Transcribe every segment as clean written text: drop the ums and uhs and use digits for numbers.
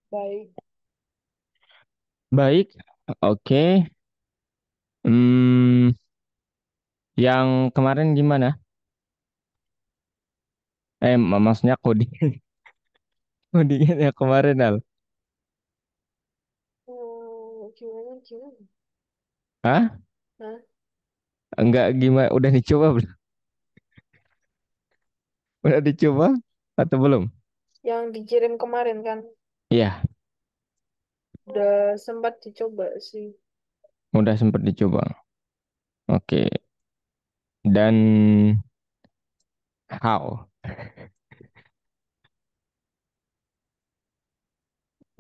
Baik. Baik, oke. Hmm, yang kemarin gimana? Maksudnya coding, codingnya yang kemarin, Al. Gimana gimana? Hah? Hah? Enggak gimana? Udah dicoba belum? Udah dicoba atau belum? Yang dikirim kemarin kan Iya, udah sempat dicoba sih. udah sempet dicoba. Oke. Dan how?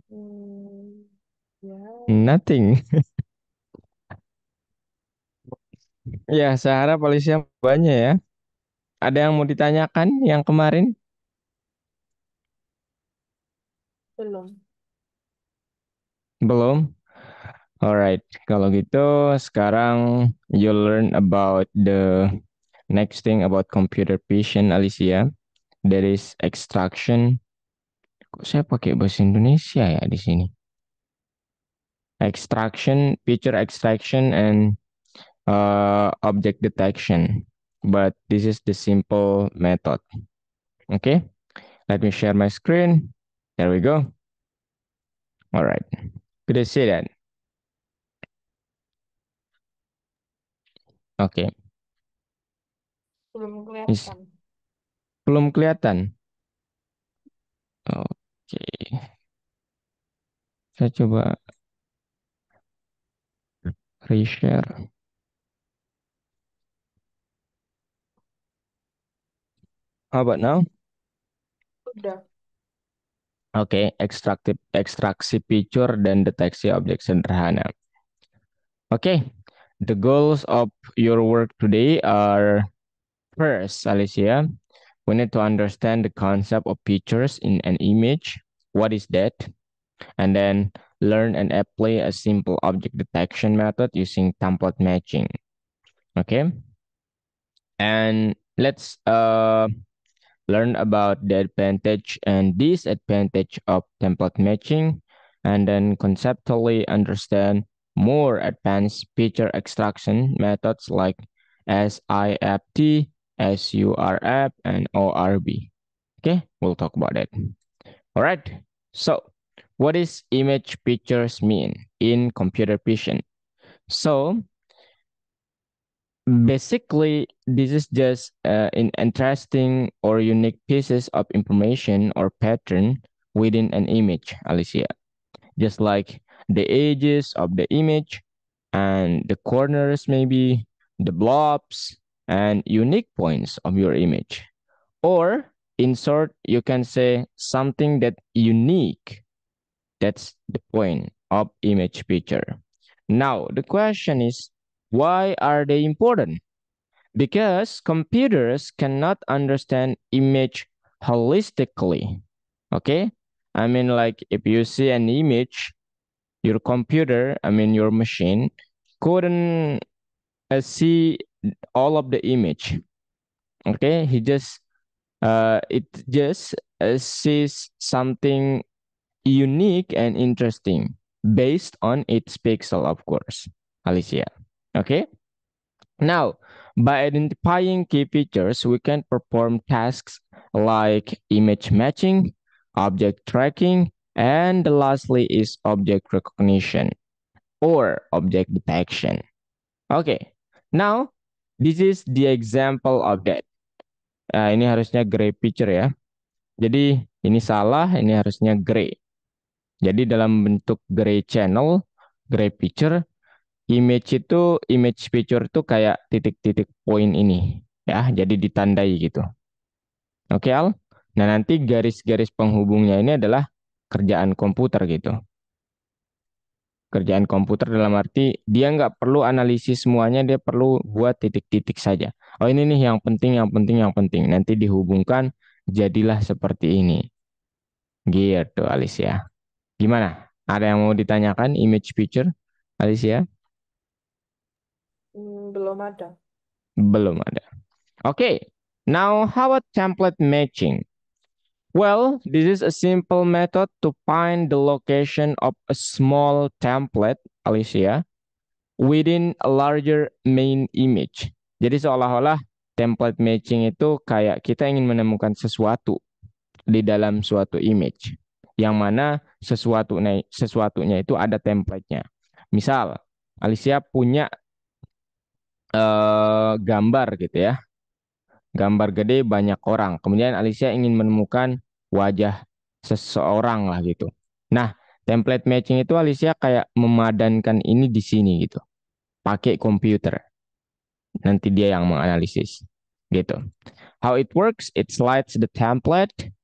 Hmm, ya, Nothing. Ya, saya harap Alicia banyak ya. Ada yang mau ditanyakan yang kemarin? belum. Belum? Alright, kalau gitu sekarang you learn about the next thing about computer vision, Alicia. There is extraction. Kok saya pakai bahasa Indonesia ya di sini? Extraction, picture extraction, and object detection. But this is the simple method. Okay, let me share my screen. There we go. All right. Could you see that? Okay. Belum Is kelihatan. belum kelihatan. Oke. Saya coba reshare. How about now? Udah. Oke, ekstraksi picture dan deteksi objek sederhana. Oke, the goals of your work today are first, Alicia, we need to understand the concept of pictures in an image. What is that? And then learn and apply a simple object detection method using template matching. Okay, and let's learn about the advantage and disadvantage of template matching, and then conceptually understand more advanced picture extraction methods like SIFT, SURF, and ORB. Okay, we'll talk about it. All right. So, what is image pictures mean in computer vision? So, basically, this is just in interesting or unique pieces of information or pattern within an image, Alicia. Just like the edges of the image and the corners, maybe the blobs and unique points of your image. Or, in short, you can say something that unique. That's the point of image picture. Now, the question is, why are they important? Because computers cannot understand image holistically. Okay? I mean, like if you see an image, your computer, I mean, your machine couldn't see all of the image. Okay? It just sees something unique and interesting based on its pixel, of course, Alicia. Okay? Now, by identifying key features, we can perform tasks like image matching, object tracking, and lastly is object recognition or object detection. Okay, now this is the example of that. Ini harusnya gray picture ya. Jadi ini salah, ini harusnya gray. Jadi dalam bentuk gray channel, gray picture, image picture itu kayak titik-titik poin ini ya, jadi ditandai gitu. Oke, Al. Nah, nanti garis-garis penghubungnya ini adalah kerjaan komputer gitu. Kerjaan komputer dalam arti dia nggak perlu analisis semuanya, dia perlu buat titik-titik saja. Oh, ini nih yang penting, yang penting, yang penting. Nanti dihubungkan jadilah seperti ini. Gitu, Alicia. Gimana? Ada yang mau ditanyakan image picture, Alicia? Belum ada. Belum ada. Okay, now how about template matching? Well, this is a simple method to find the location of a small template, Alicia, within a larger main image. Jadi seolah-olah template matching itu kayak kita ingin menemukan sesuatu di dalam suatu image, yang mana sesuatunya itu ada template-nya. Misal, Alicia punya gambar gitu ya, gambar gede banyak orang. Kemudian Alicia ingin menemukan wajah seseorang lah gitu. Nah, template matching itu Alicia kayak memadankan ini di sini gitu, pakai komputer. Nanti dia yang menganalisis gitu. How it works, it slides the template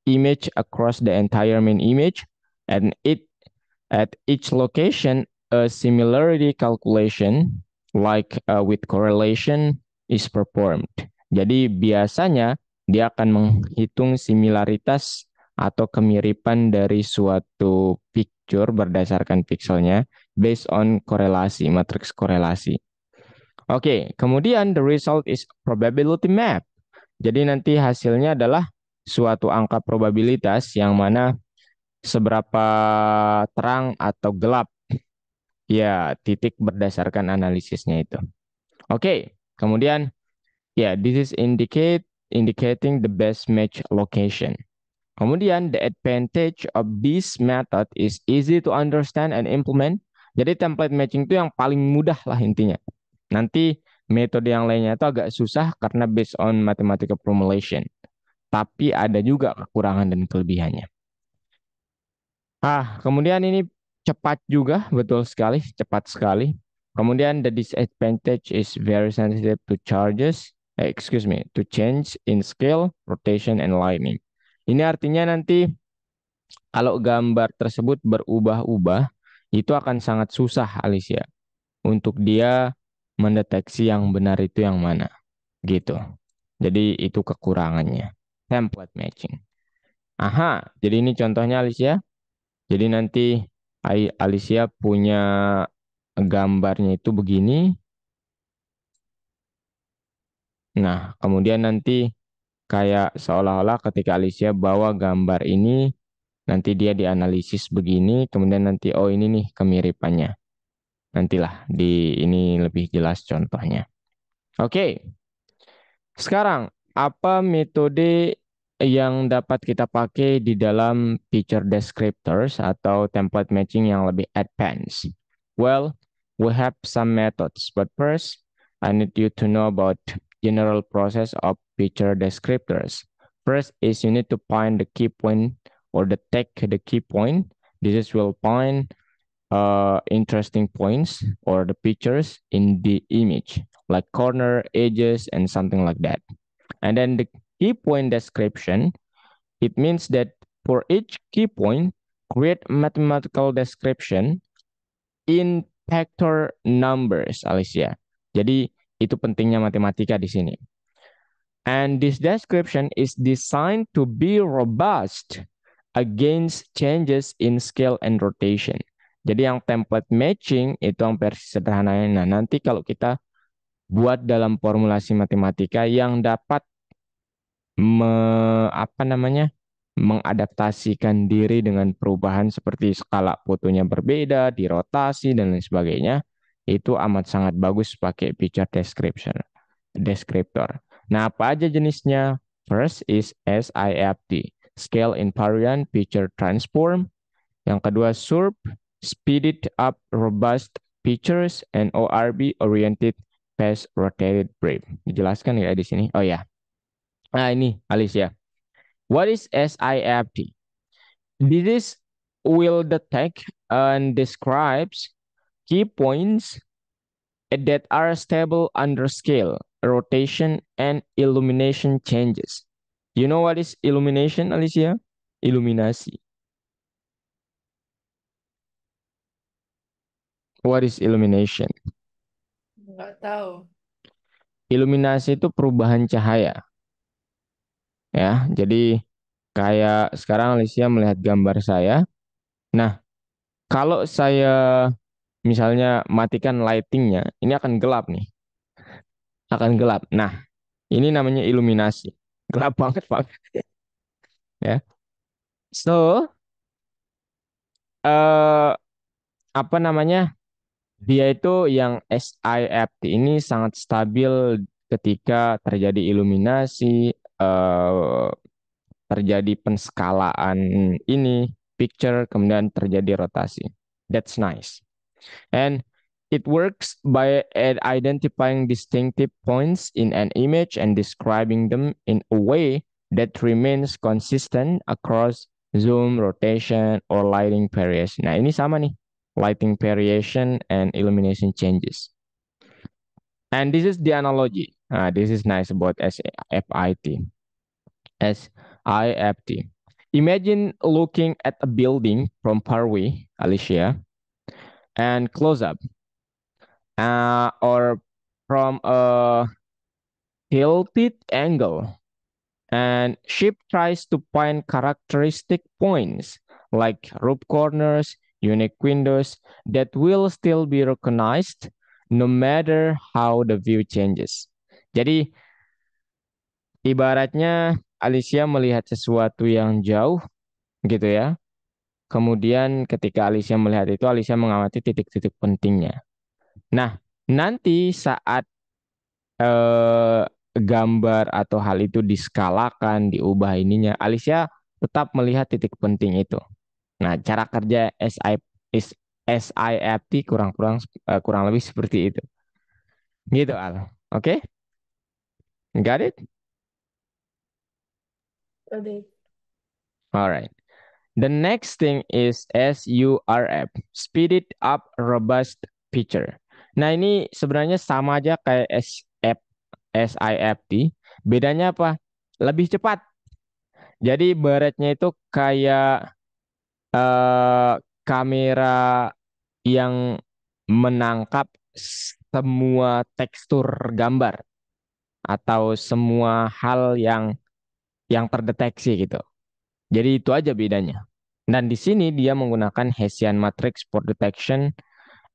image across the entire main image, and it at each location a similarity calculation like with correlation is performed. Jadi biasanya dia akan menghitung similaritas atau kemiripan dari suatu picture berdasarkan pixelnya based on korelasi, matriks korelasi. Oke, kemudian the result is probability map. Jadi nanti hasilnya adalah suatu angka probabilitas yang mana seberapa terang atau gelap ya titik berdasarkan analisisnya itu. Oke, kemudian ya this is indicating the best match location. Kemudian the advantage of this method is easy to understand and implement. Jadi template matching itu yang paling mudah lah intinya. Nanti metode yang lainnya itu agak susah karena based on mathematical formulation. Tapi ada juga kekurangan dan kelebihannya. Kemudian ini cepat juga, betul sekali, cepat sekali. Kemudian the disadvantage is very sensitive to to change in scale, rotation, and lighting. Ini artinya nanti kalau gambar tersebut berubah-ubah, itu akan sangat susah, Alicia, untuk dia mendeteksi yang benar itu yang mana, gitu. Jadi itu kekurangannya, template matching. Jadi ini contohnya, Alicia. Jadi nanti Alicia punya gambarnya itu begini. Nah, kemudian nanti kayak seolah-olah ketika Alicia bawa gambar ini, nanti dia dianalisis begini, kemudian nanti oh ini nih kemiripannya. Nantilah di ini lebih jelas contohnya. Oke, sekarang apa metode yang dapat kita pakai di dalam feature descriptors atau template matching yang lebih advance? Well, we have some methods, but first I need you to know about general process of feature descriptors. First is you need to find the key point or detect the key point. This is will find interesting points or the pictures in the image, like corner, edges, and something like that. And then the key point description, it means that for each key point, create mathematical description in factor numbers, Alicia. Jadi itu pentingnya matematika di sini. And this description is designed to be robust against changes in scale and rotation. Jadi yang template matching itu yang versi sederhananya. Nah, nanti kalau kita buat dalam formulasi matematika yang dapat mengadaptasikan diri dengan perubahan seperti skala fotonya berbeda, dirotasi dan lain sebagainya, itu amat sangat bagus pakai feature descriptor. Nah, apa aja jenisnya? First is SIFT, Scale Invariant Feature Transform. Yang kedua SURP, Speeded Up Robust Features, and ORB, Oriented Fast Rotated Brief. Dijelaskan nggak di sini? Oh ya. Nah, ini Alicia. What is SIFT? This is will detect and describes key points that are stable under scale, rotation, and illumination changes. You know what is illumination, Alicia? Iluminasi. What is illumination? Nggak tahu. Iluminasi itu perubahan cahaya, ya. Jadi kayak sekarang Alicia melihat gambar saya. Nah, kalau saya misalnya matikan lightingnya, ini akan gelap nih, akan gelap. Nah, ini namanya iluminasi. Gelap banget, Pak. ya. So, eh apa namanya? Dia itu yang SIFT ini sangat stabil ketika terjadi iluminasi, eh terjadi penskalaan ini, picture, kemudian terjadi rotasi. That's nice. And it works by identifying distinctive points in an image and describing them in a way that remains consistent across zoom, rotation, or lighting variation. Nah, ini sama nih. Lighting variation and illumination changes. And this is the analogy. This is nice about SFIT. SIFT. Imagine looking at a building from far away, Alicia, and close up, or from a tilted angle. And ship tries to find characteristic points like roof corners, unique windows that will still be recognized no matter how the view changes. Jadi ibaratnya Alicia melihat sesuatu yang jauh gitu ya. Kemudian ketika Alicia melihat itu, Alicia mengamati titik-titik pentingnya. Nah, nanti saat eh, gambar atau hal itu diskalakan, diubah ininya, Alicia tetap melihat titik penting itu. Nah, cara kerja SIFT kurang lebih seperti itu. Gitu, Al. Oke? Got it? Oke. Alright. The next thing is SURF, Speeded Up Robust Picture. Nah, ini sebenarnya sama aja kayak SIFT. Bedanya apa? Lebih cepat. Jadi baretnya itu kayak eh, kamera yang menangkap semua tekstur gambar atau semua hal yang terdeteksi gitu. Jadi itu aja bedanya. Dan di sini dia menggunakan Hessian matrix for detection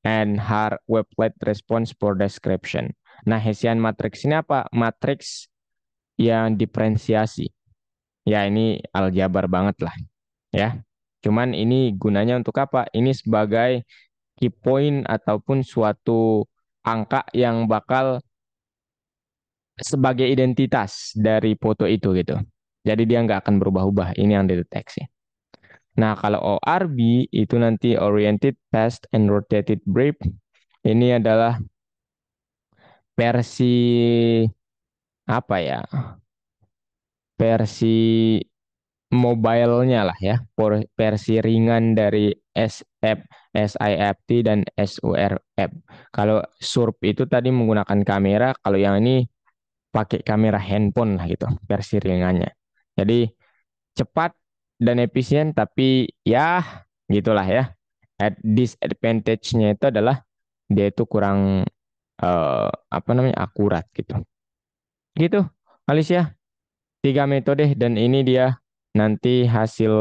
and Haar wavelet response for description. Nah, Hessian matrix ini apa? Matriks yang diferensiasi. Ya, ini aljabar banget lah ya. Cuman ini gunanya untuk apa? Ini sebagai key point ataupun suatu angka yang bakal sebagai identitas dari foto itu gitu. Jadi dia nggak akan berubah-ubah. Ini yang dideteksi. Nah, kalau ORB itu nanti Oriented Past and Rotated Brief. Ini adalah versi apa ya? Versi mobile-nya lah ya. Versi ringan dari SIFT dan SURF. Kalau SURF itu tadi menggunakan kamera, kalau yang ini pakai kamera handphone lah gitu, versi ringannya. Jadi cepat dan efisien, tapi ya gitulah ya. Disadvantage-nya itu adalah dia itu kurang apa namanya akurat gitu. Gitu, Alicia. Tiga metode dan ini dia nanti hasil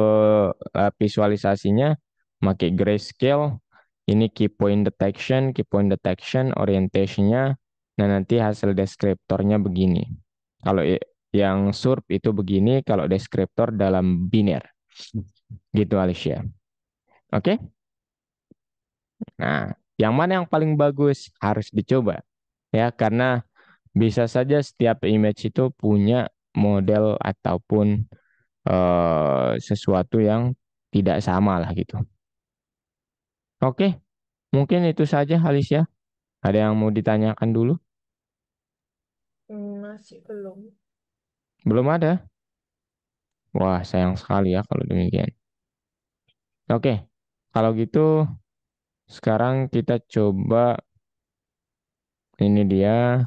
visualisasinya pakai grayscale. Ini key point detection, orientationnya. Nah nanti hasil deskriptornya begini. Kalau yang SURF itu begini, kalau deskriptor dalam biner. Gitu Alicia. Oke? Nah, yang mana yang paling bagus harus dicoba ya karena bisa saja setiap image itu punya model ataupun sesuatu yang tidak sama lah gitu. Oke, mungkin itu saja Alicia. Ada yang mau ditanyakan dulu? Masih belum. Belum ada. Wah, sayang sekali ya kalau demikian. Oke, kalau gitu sekarang kita coba ini dia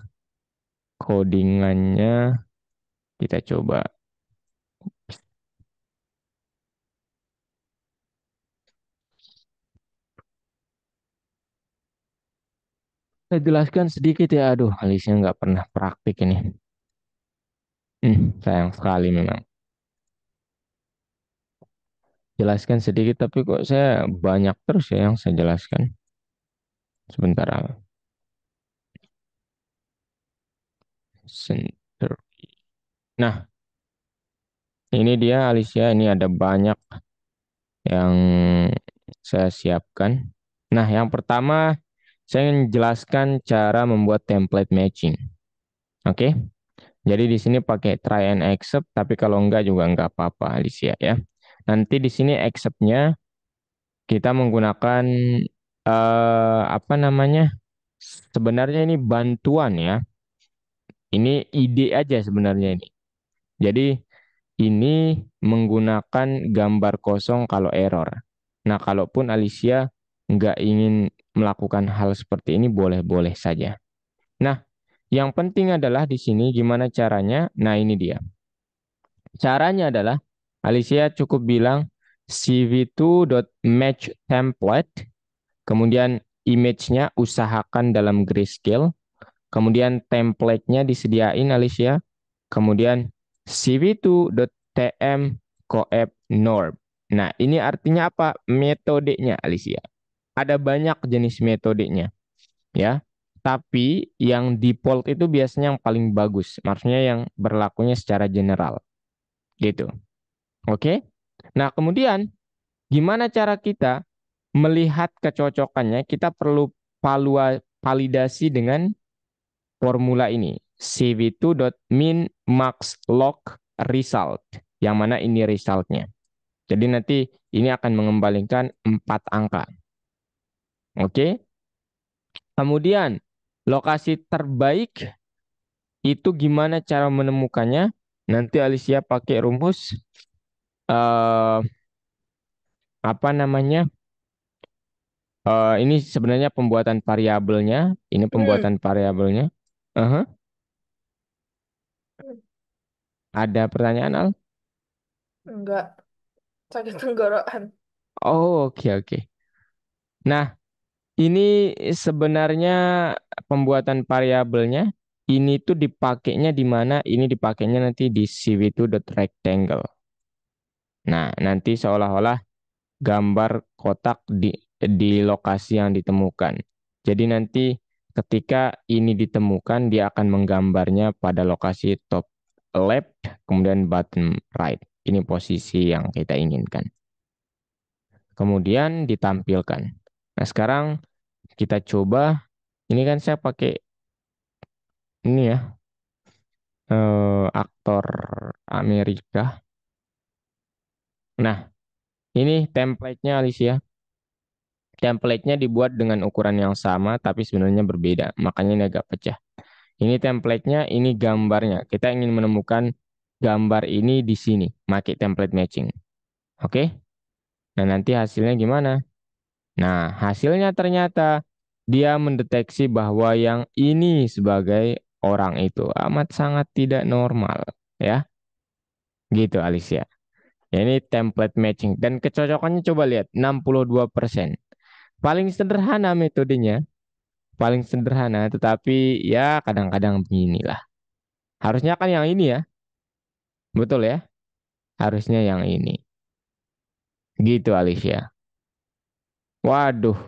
codingannya kita coba. Saya jelaskan sedikit ya. Aduh, Alicia nggak pernah praktik ini. Sayang sekali memang. Jelaskan sedikit, tapi kok saya banyak terus ya yang saya jelaskan. Sebentar, Al. Center. Nah, Ini dia Alicia, ini ada banyak yang saya siapkan. Nah, yang pertama saya ingin jelaskan cara membuat template matching. Oke, jadi di sini pakai try and accept, tapi kalau enggak juga enggak apa-apa, Alicia ya. Nanti di sini accept-nya kita menggunakan apa namanya? Sebenarnya ini bantuan ya. Ini ide aja sebenarnya ini. Jadi ini menggunakan gambar kosong kalau error. Nah, kalaupun Alicia nggak ingin melakukan hal seperti ini, boleh-boleh saja. Nah, yang penting adalah di sini gimana caranya. Nah, ini dia. Caranya adalah Alicia cukup bilang cv2.match template, kemudian image-nya usahakan dalam grayscale, kemudian template-nya disediain Alicia, kemudian cv2.tm coep norm. Nah, ini artinya apa? Metodenya Alicia. Ada banyak jenis metodenya ya. Tapi yang default itu biasanya yang paling bagus. Maksudnya yang berlakunya secara general gitu. Oke? Nah, kemudian gimana cara kita melihat kecocokannya? Kita perlu validasi dengan formula ini. cv2.min max log result. Yang mana ini resultnya. Jadi nanti ini akan mengembalikan 4 angka. Oke? Kemudian lokasi terbaik itu gimana cara menemukannya? Nanti Alicia pakai rumus eh apa namanya? Ini sebenarnya pembuatan variabelnya. Ini Hmm, pembuatan variabelnya. Aha. Ada pertanyaan, Al? enggak. Sakit tenggorokan. Oh, oke, oke. Nah, ini sebenarnya pembuatan variabelnya. Ini tuh dipakainya di mana? Ini dipakainya nanti di cv2.rectangle. Nah, nanti seolah-olah gambar kotak di lokasi yang ditemukan. Jadi nanti ketika ini ditemukan, dia akan menggambarnya pada lokasi top left, kemudian bottom right. Ini posisi yang kita inginkan. Kemudian ditampilkan. Nah, sekarang kita coba. Ini kan saya pakai ini ya, aktor Amerika. Nah, ini template-nya Alicia. Template-nya dibuat dengan ukuran yang sama, tapi sebenarnya berbeda. Makanya ini agak pecah. Ini template-nya, ini gambarnya. Kita ingin menemukan gambar ini di sini. Pakai template matching. Oke? Nah, nanti hasilnya gimana? Nah, hasilnya ternyata dia mendeteksi bahwa yang ini sebagai orang itu amat sangat tidak normal. Ya, gitu Alicia. Ya, ini template matching. Dan kecocokannya coba lihat, 62%. Paling sederhana metodenya. Paling sederhana, tetapi ya kadang-kadang beginilah. Harusnya kan yang ini ya. Betul ya? Harusnya yang ini. Gitu Alicia. Waduh,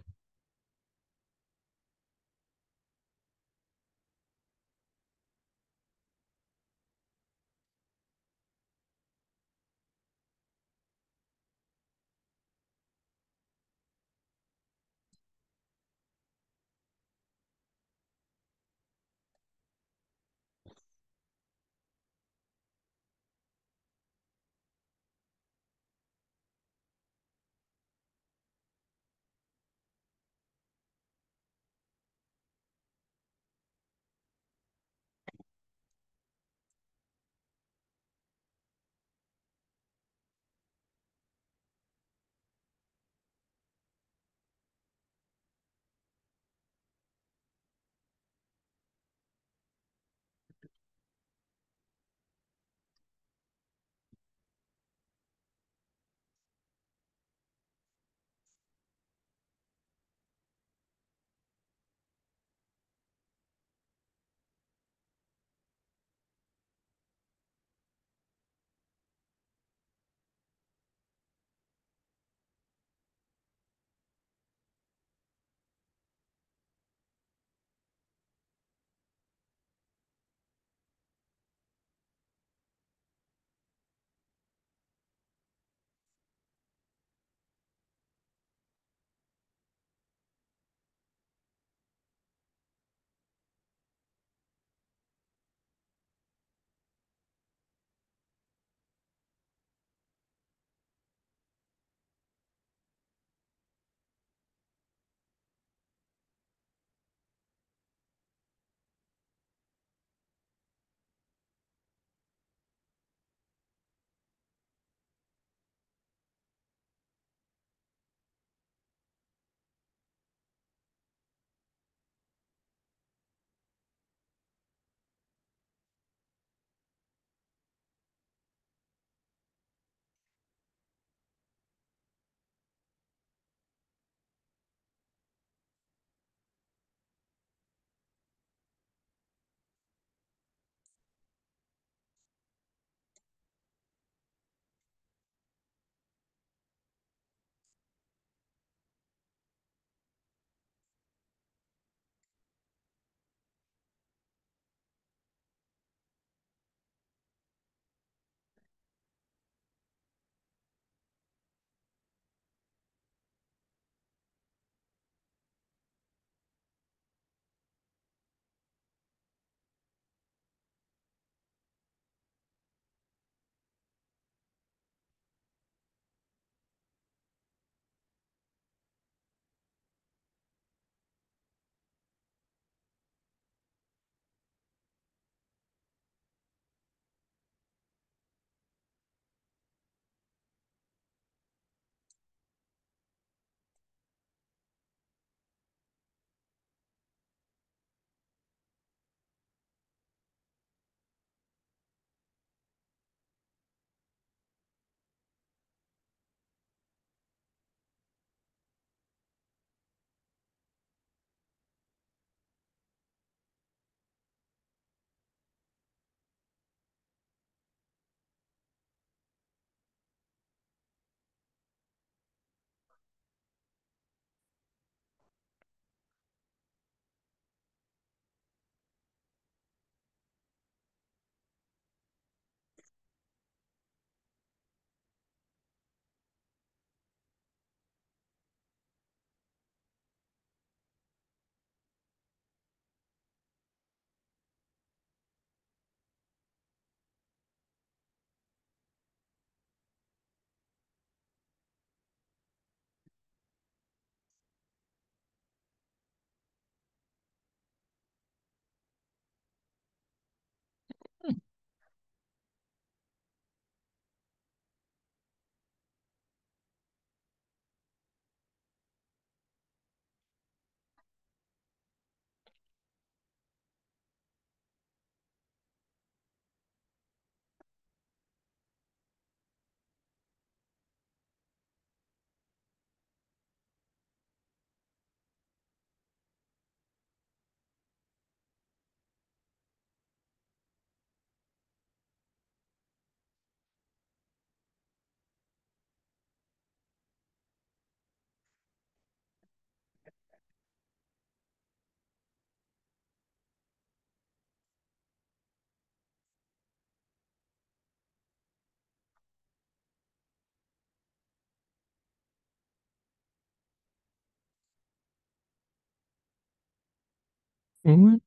Aduh.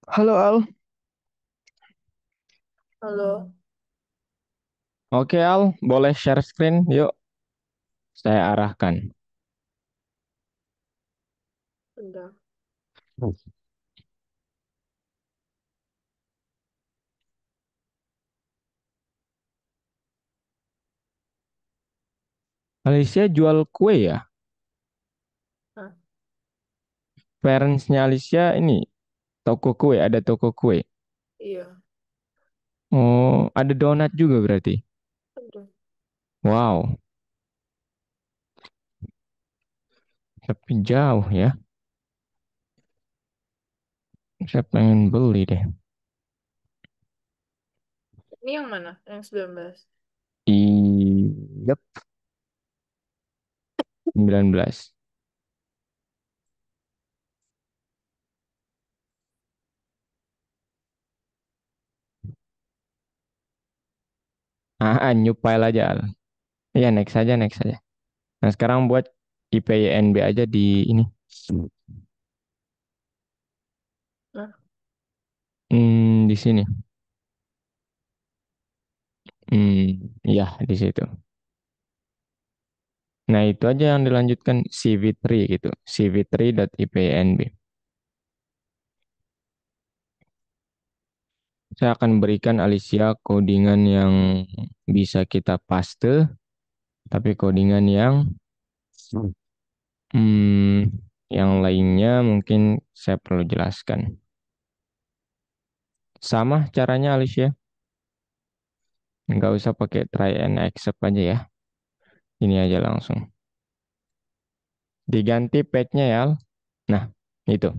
Halo Al. Halo, Oke Al, boleh share screen? Yuk, saya arahkan. udah. Alicia jual kue ya? Nah, Parentsnya Alicia ini toko kue, ada toko kue. iya, Oh, ada donat juga berarti. udah. Wow, tapi jauh ya. Saya pengen beli deh. Ini yang mana? Yang 19. Iya, 19. New file aja Al. Iya, next saja, next saja. Nah, sekarang buat IPYNB aja di ini. Nah, Di sini. Ya, di situ. Nah, itu aja yang dilanjutkan CV3 gitu. CV3.ipynb. Saya akan berikan Alicia codingan yang bisa kita paste, tapi codingan yang hmm, yang lainnya mungkin saya perlu jelaskan. Sama caranya Alicia, nggak usah pakai try and accept aja ya. Ini aja langsung. Diganti page-nya ya. Al. Nah, itu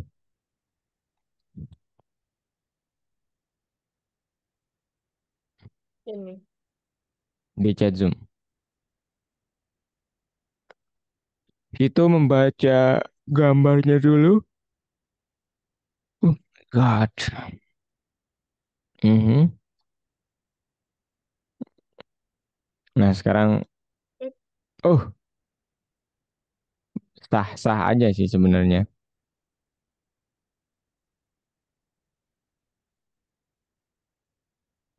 ini. di chat Zoom. Itu membaca gambarnya dulu. God. Mhm. Nah, sekarang, Eh, oh, sah-sah aja sih sebenarnya.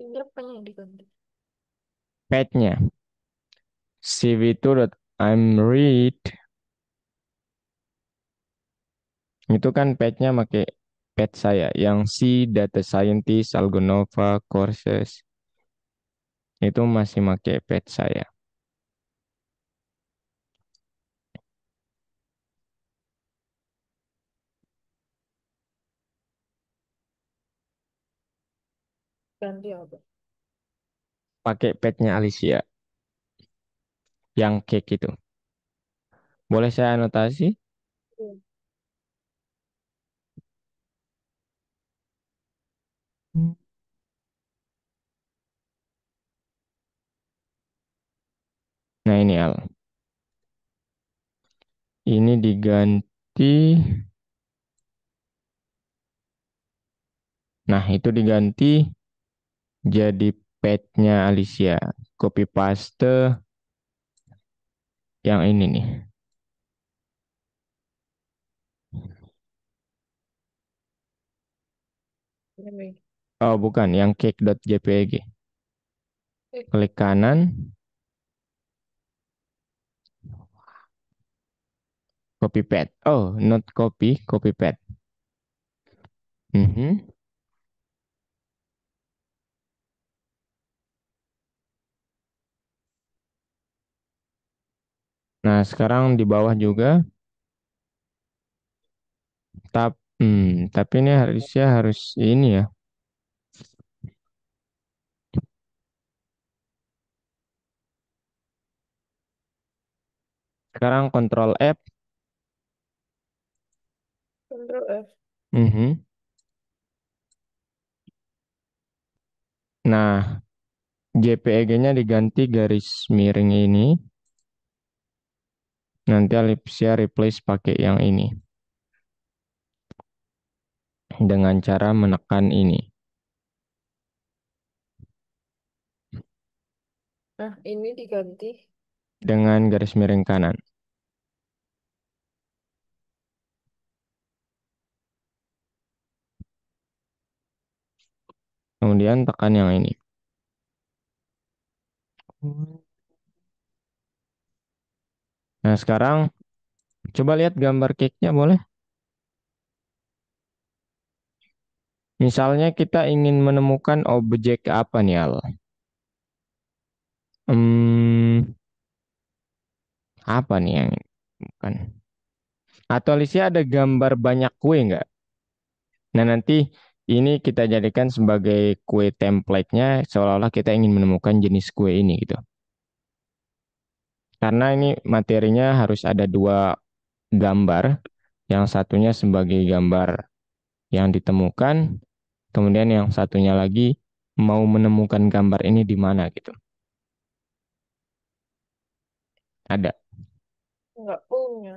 ini apanya yang diganti? Page-nya, cv2.I'm read, itu kan page-nya pakai page saya, yang C, Data Scientist, Algonova, Courses, itu masih pakai page saya. Ganti apa? Pakai page-nya Alicia, yang cake itu. Boleh saya anotasi? Hmm. Nah ini Al, ini diganti, nah itu diganti jadi page-nya Alicia. Copy paste yang ini nih. Ini. Oh bukan, yang cake.jpg. Eh, Klik kanan, copy pad. Oh, not copy, copy pad. Mhm. Nah, sekarang di bawah juga, tapi ini harusnya harus ini ya. Sekarang Control F. Ctrl F. Mhm. Nah, JPEG-nya diganti garis miring ini. Nanti Alipsia replace pakai yang ini. Dengan cara menekan ini. Nah, ini diganti. Dengan garis miring kanan. Kemudian tekan yang ini. Nah, sekarang coba lihat gambar cake-nya boleh? Misalnya kita ingin menemukan objek apa nih, Al? Hmm, apa nih yang bukan? Atau Alicia ada gambar banyak kue nggak? Nah, nanti ini kita jadikan sebagai kue template-nya seolah-olah kita ingin menemukan jenis kue ini gitu. Karena ini materinya harus ada dua gambar, yang satunya sebagai gambar yang ditemukan, kemudian yang satunya lagi mau menemukan gambar ini di mana gitu. Ada. Nggak punya.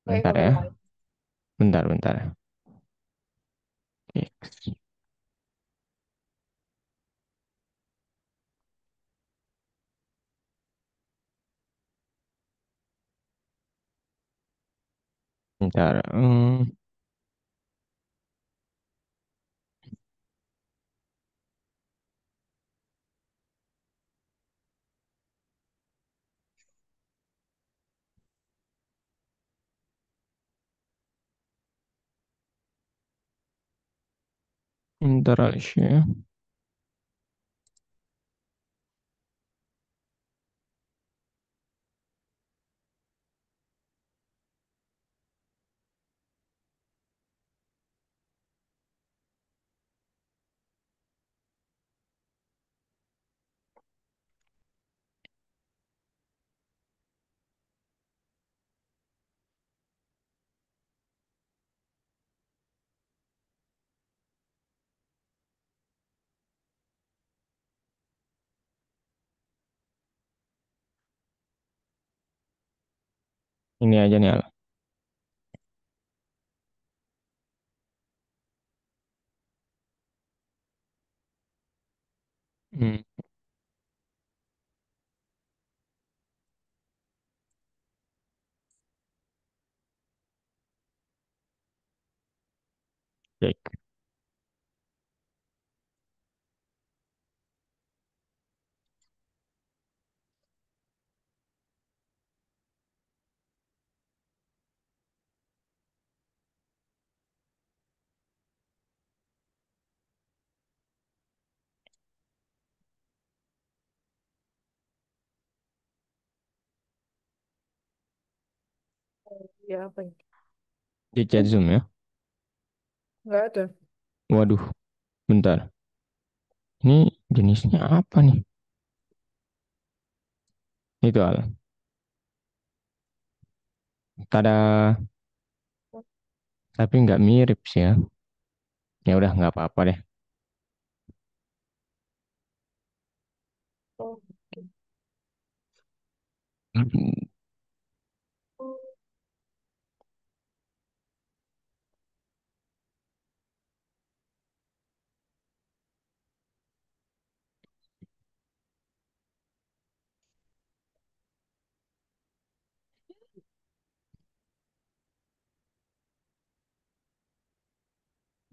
Kayak Bentar gambar ya. lain. Bentar, bentar. Oke. Bentar. Bentar Alicia. Ini aja nih Al. Hmm, cek. Ya apa ini? Di chat Zoom ya. Nggak ada. Waduh, bentar. Ini jenisnya apa nih? Itu Al. Tada, tapi nggak mirip sih ya. Ya udah nggak apa-apa deh. Oh.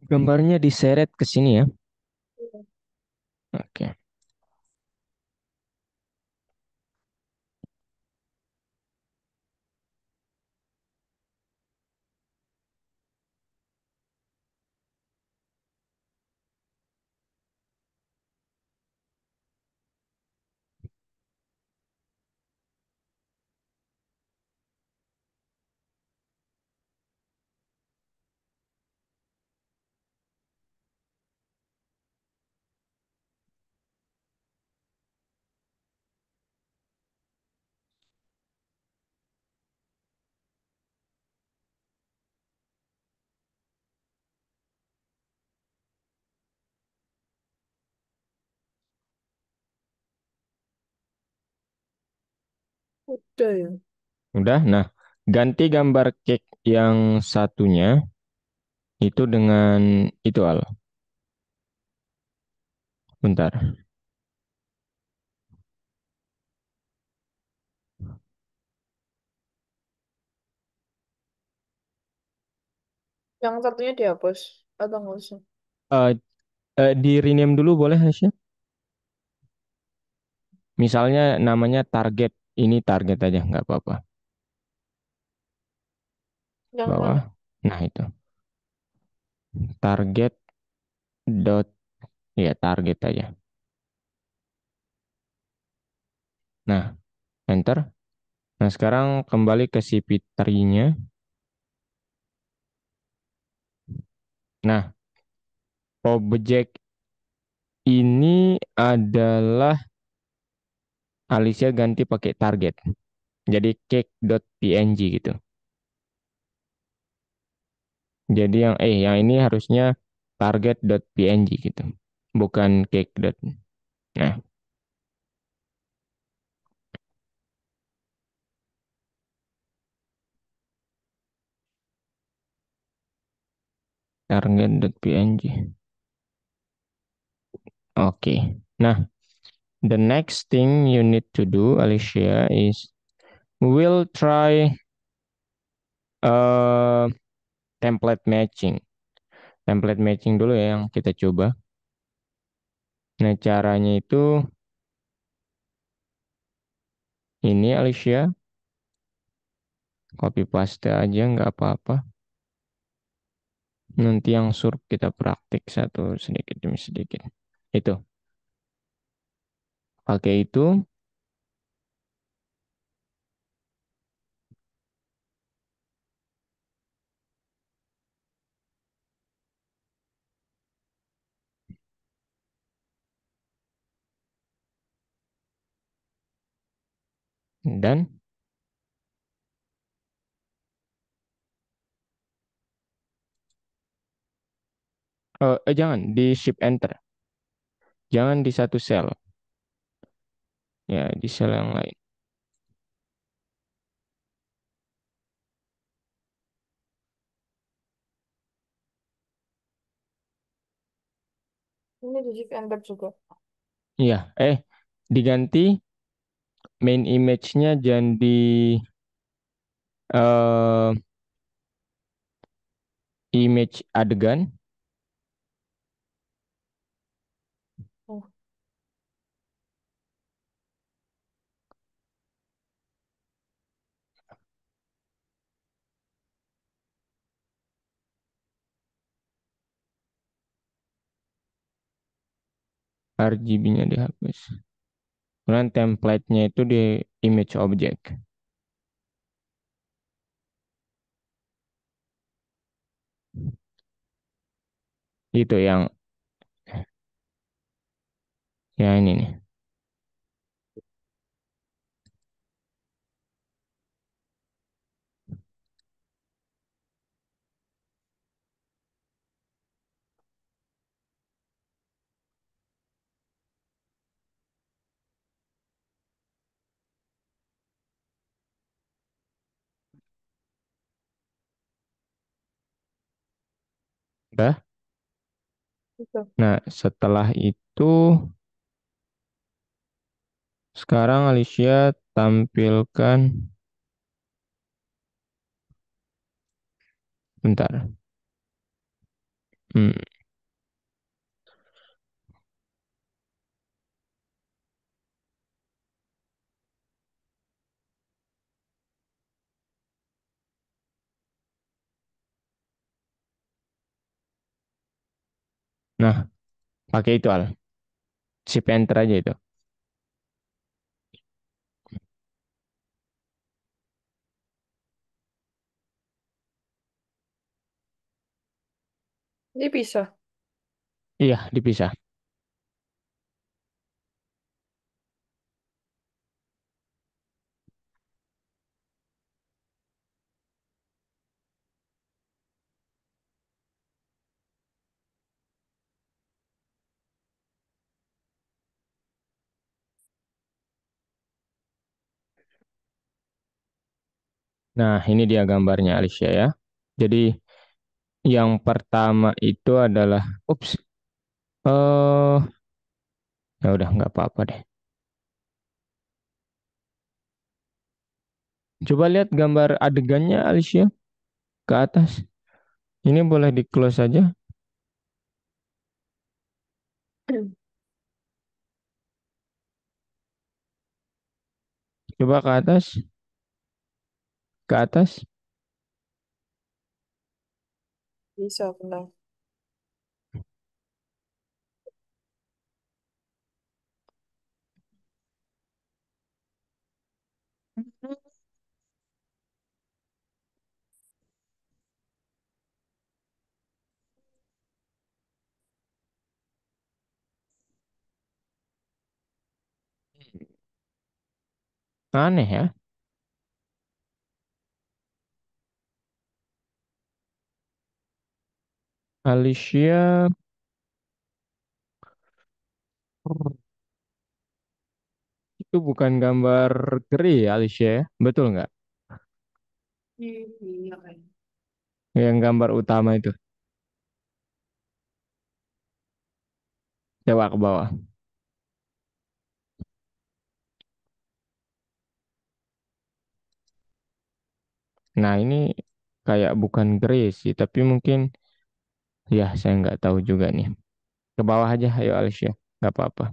Gambarnya diseret ke sini ya. Oke. Udah ya. Udah. Nah, ganti gambar cake yang satunya itu dengan itu Al. Bentar. Yang satunya dihapus atau nggak usah? Di rename dulu boleh Hasya? Misalnya namanya target. Ini target aja, nggak apa-apa. Yang mana? Bawah. Nah itu. Target dot. Ya target aja. Nah, enter. Nah, sekarang kembali ke CP3-nya. Nah, objek ini adalah Alicia ganti pakai target. Jadi cake.png gitu. Jadi yang ini harusnya target.png gitu. Bukan cake. Nah, target.png. Oke. Nah, the next thing you need to do, Alicia, is we'll try uh, template matching. Template matching dulu ya yang kita coba. Nah, caranya itu ini Alicia, copy paste aja nggak apa-apa. Nanti yang suruh kita praktik satu sedikit demi sedikit. Itu, pakai itu dan jangan di shift enter. Jangan di satu cell. Ya, di cell yang lain. Ini di shift enter juga. Iya, diganti main image-nya jangan di eh, image adegan, Oh, RGB-nya dihapus. Kemudian template-nya itu di image object. Itu yang ini nih. Udah. itu. Nah, setelah itu sekarang Alicia tampilkan bentar. Hmm, Nah, pakai itu Al. Shift enter aja itu. Ini bisa. Iya, dipisah. Nah, ini dia gambarnya Alicia ya. Jadi yang pertama itu adalah, ups, eh, ya udah nggak apa-apa deh. Coba lihat gambar adegannya Alicia ke atas. Ini boleh di close saja. Coba ke atas, ke atas. Bisa, benar. Aneh ya. Alicia itu bukan gambar gray ya, Alicia ya? Betul nggak? Iya, kan. Yang gambar utama itu. Coba ke bawah. Nah, ini kayak bukan gray sih, tapi mungkin ya saya nggak tahu juga nih. Ke bawah aja, ayo Alicia. Nggak apa-apa.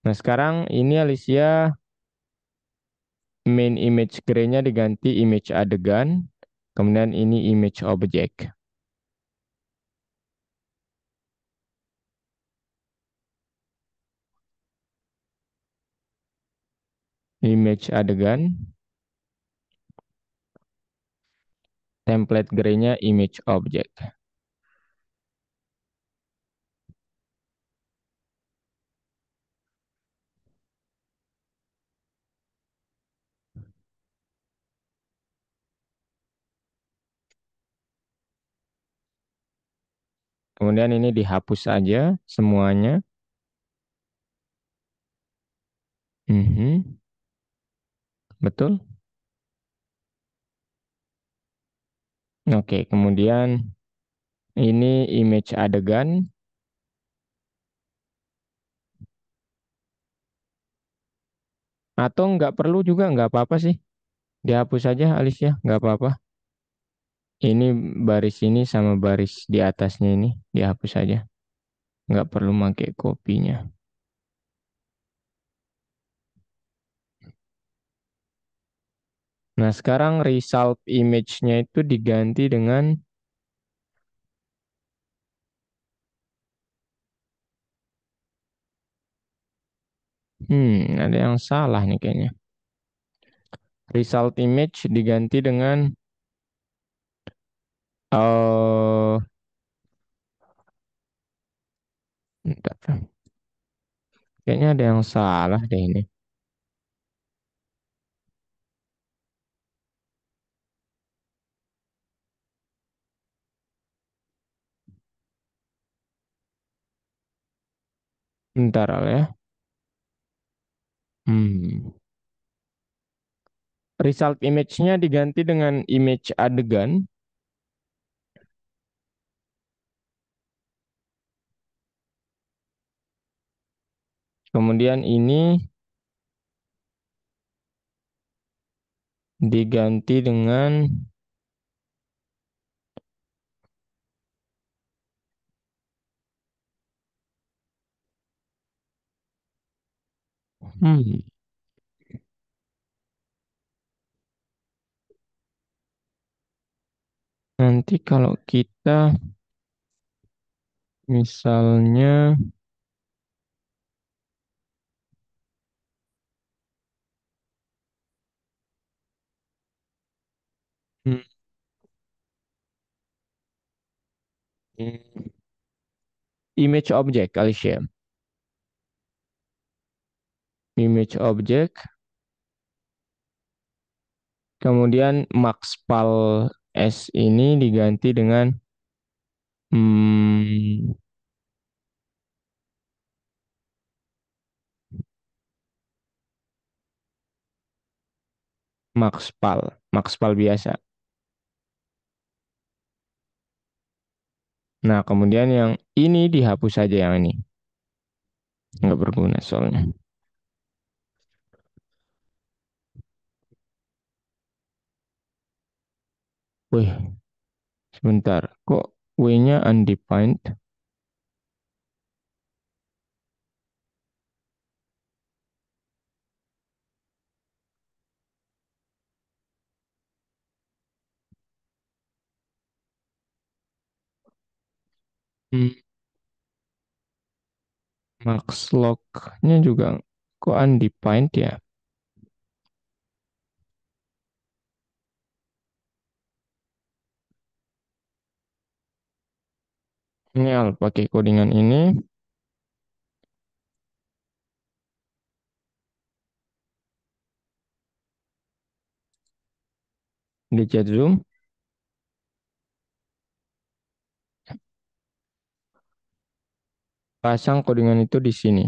Nah, sekarang ini Alicia main image gray-nya diganti image adegan. Kemudian ini image object. Image adegan. Template gray-nya image object. Kemudian ini dihapus aja semuanya. Mhm, betul. Oke, kemudian ini image adegan. Atau nggak perlu juga, nggak apa-apa sih. Dihapus aja Alicia, nggak apa-apa. Ini baris ini sama baris di atasnya ini dihapus aja. Nggak perlu pakai kopinya. Nah, sekarang result image-nya itu diganti dengan ada yang salah nih kayaknya. Result image diganti dengan eh bentar. Kayaknya ada yang salah deh ini. Bentar Al ya. Hmm. Result image-nya diganti dengan image adegan. Kemudian ini diganti dengan hmm, nanti kalau kita misalnya hmm, hmm, image object Alicia. Image object. Kemudian maxpal S ini diganti dengan hmm, maxpal. Maxpal biasa. Nah, kemudian yang ini dihapus saja yang ini. Nggak berguna soalnya. Wih, sebentar. Kok W-nya undefined? Hmm, Max lock-nya juga kok undefined ya? Ini Al pakai codingan ini di chat Zoom, pasang codingan itu di sini.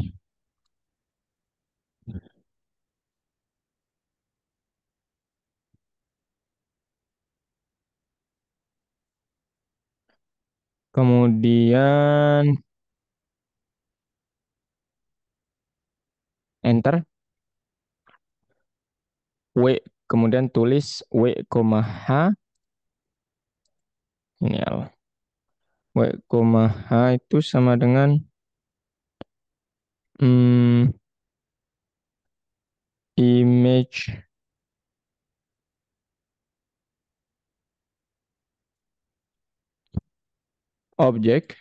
Kemudian enter W, kemudian tulis W, H, ini Al. W, H itu sama dengan hmm, image object,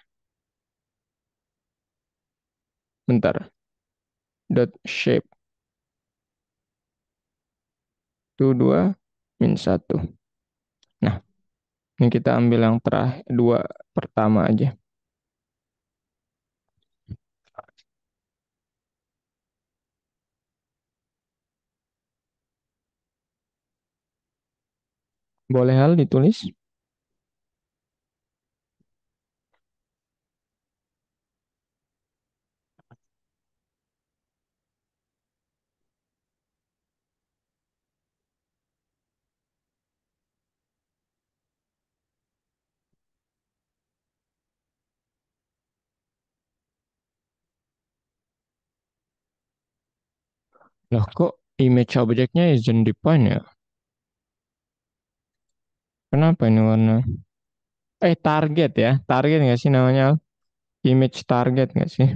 bentar, dot shape itu 2 min 1. Nah, ini kita ambil yang terakhir, dua pertama aja. Boleh hal ditulis? Loh kok image objectnya isn't defined ya? Kenapa ini warna? Target ya? Target nggak sih namanya? Image target nggak sih?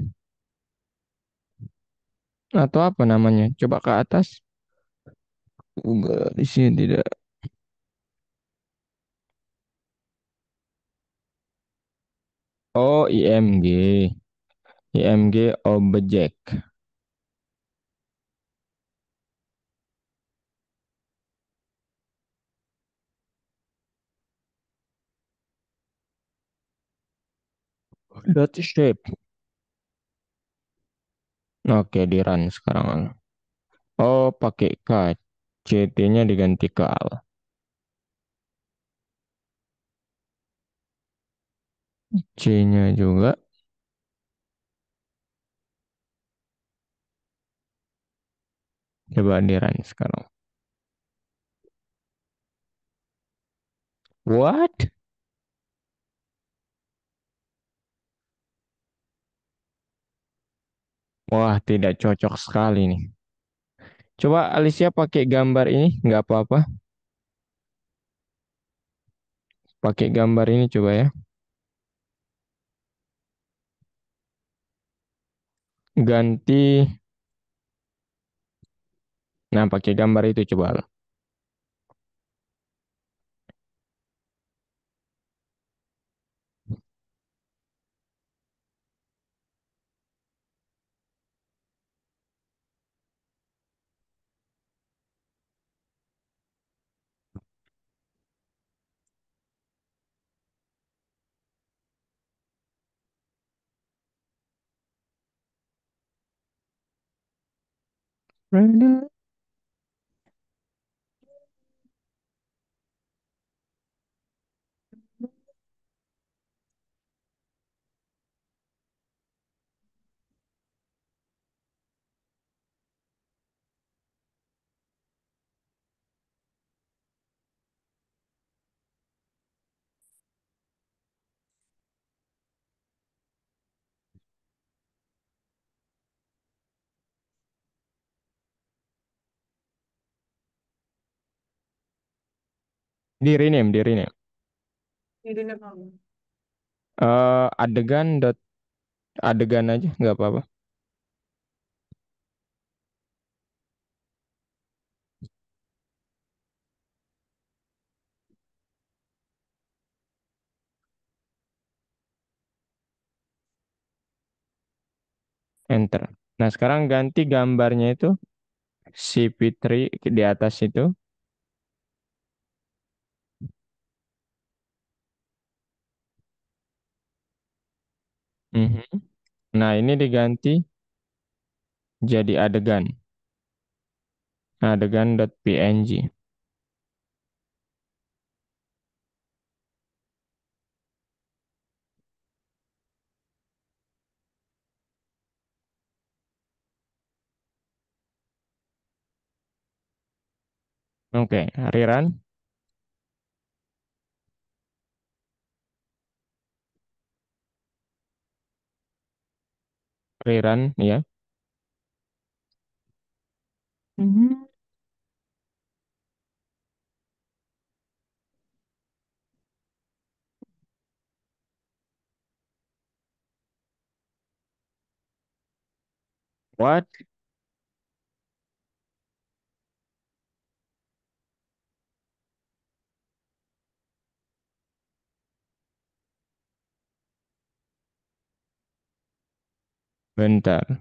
Atau apa namanya? Coba ke atas. Enggak, di sini tidak. Oh, IMG. IMG object. Dot shape. Oke, di run sekarang. Oh, pakai K. CT-nya diganti ke al. C-nya juga. Coba di run sekarang. What? Wah, tidak cocok sekali nih. Coba Alicia pakai gambar ini, nggak apa-apa. Pakai gambar ini coba ya. Ganti. Nah, pakai gambar itu coba. Di rename, di rename. Jadi nama. Adegan dot adegan aja, nggak apa-apa. enter. Nah, sekarang ganti gambarnya itu si Fitri di atas itu. Mhm. Nah, ini diganti jadi adegan. Adegan.png. Oke, rerun, rerun ya. Mhm. What? Bentar.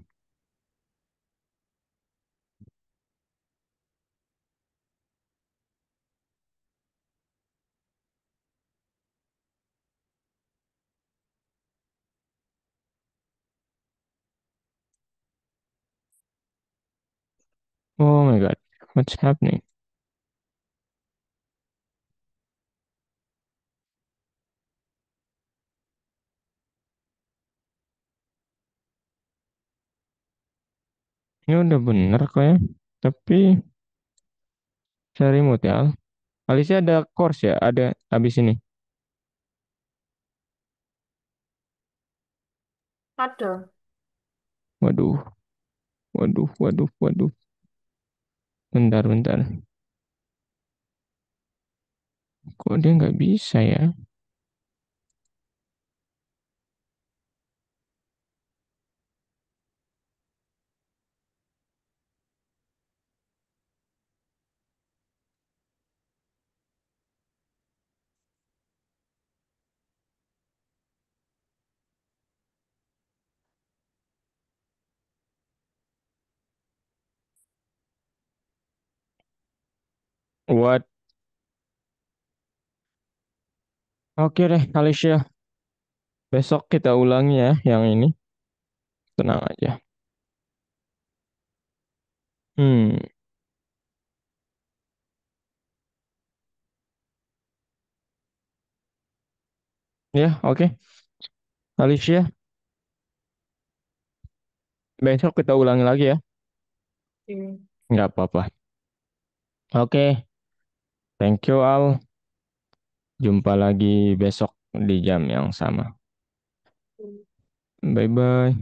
Oh my God. What's happening? Ini udah bener kok ya. Tapi saya remote ya. Alicia ada course ya? Ada habis ini. Ada. Waduh, waduh, waduh, waduh. Bentar, bentar. Kok dia nggak bisa ya? What? Oke deh, Alicia. Besok kita ulangi ya yang ini. Tenang aja. Hmm, ya oke. Alicia, besok kita ulangi lagi ya. Oke. Nggak apa-apa. Oke, thank you Al. Jumpa lagi besok di jam yang sama. Bye-bye.